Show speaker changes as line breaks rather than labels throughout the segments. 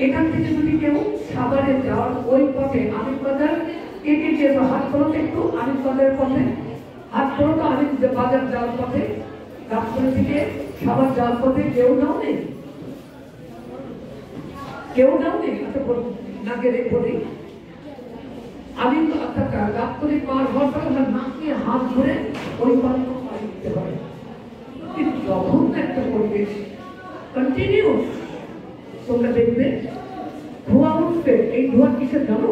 এখান থেকে যদি কেউ সাভারে যাওয়ার ওই পথে আমির বাজার কেটে যেত, হাত খরচ একটু আমির বাজারের পথে, হাত খরচ আমির বাজার যাওয়ার পথে, গাবতলী থেকে সাভার যাওয়ার পথে কেউ নাও নেই, কেউ নাও নেই। আচ্ছা না গেলে বলি আমি গাবতলী পার হওয়ার পর আমার নাকে হাত ধরে ওই পানি দিতে পারে। কিন্তু যখন একটা পরিবেশ কন্টিনিউ তোমরা দেখবে ধোঁয়া উঠবে, এই ধোঁয়া কিসের জানো?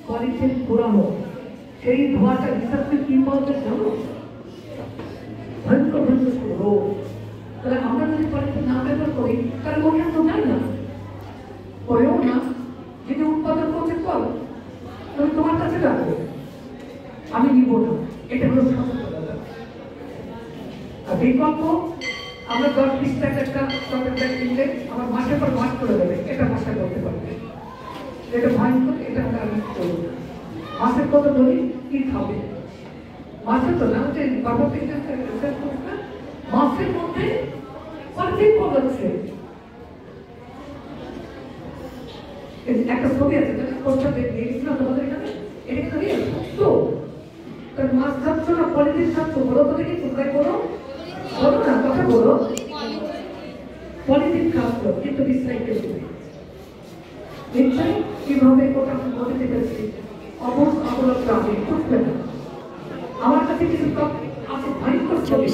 পলিথিন পোড়ানো। সেই ধোঁয়াটা হিসাবে কি বলতে জানো? ভয়ঙ্কর ভয়ঙ্কর রোগ। তাহলে আমরা যদি পলিথিন না ব্যবহার করি তাহলে ওখানে তো যায় না, হয়েও না। যদি উৎপাদন করতে পার তবে তোমার কাছে রাখো, আমি নিব না। এটা হলো সচেতনতা। আর বিকল্প আমরা 10-20 টাকা একটা চকের ব্যাগ কিনলে আমার মাসের পর মাস করে দেবে, এটা মাসে করতে পারবে। এটা ভয়ঙ্কর, এটা আমি করবো না। মাসের কত বলি কি খাবে, মাসে তো না যে বাবা মাসের মধ্যে অনেক পড়াচ্ছে। একটা ছবি আছে দিয়েছিল তোমাদের এখানে, এটা খালি তো মাছ খাচ্ছ না পলিথিন খাচ্ছ, বলো তো দেখি তোমরা করো, বলো না কথা বলো। পলিথিন খাচ্ছ কিন্তু রিসাইকেল নিশ্চয়ই কিভাবে ওটা বলতে পেরেছি অবলম্বন আমি বুঝবে না। আমার কাছে কিছু আছে ভয়ঙ্কর ছবি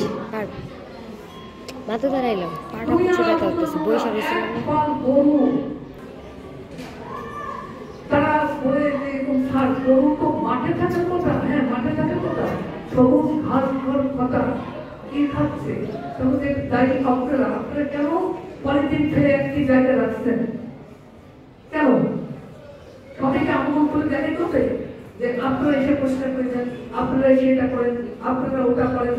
মাথা দাঁড়াইলাম, পাটা কিছু ব্যথা হচ্ছে, বৈশা রয়েছিলাম
গরু তারা বলে যে এরকম সার গরু তো মাঠে থাকার কথা, হ্যাঁ মাঠে থাকার কথা, সবুজ ঘাস ঘর কথা কি খাচ্ছে? তোমাদের দায়ী আপনারা আপনারা কেন পলিথিন ফেলে একটি জায়গায় রাখছেন? কেন সবাইকে আহ্বান করে দেখে করবে যে আপনারা এসে পরিষ্কার করে দেন, আপনারা এসে এটা করেন, আপনারা ওটা করেন।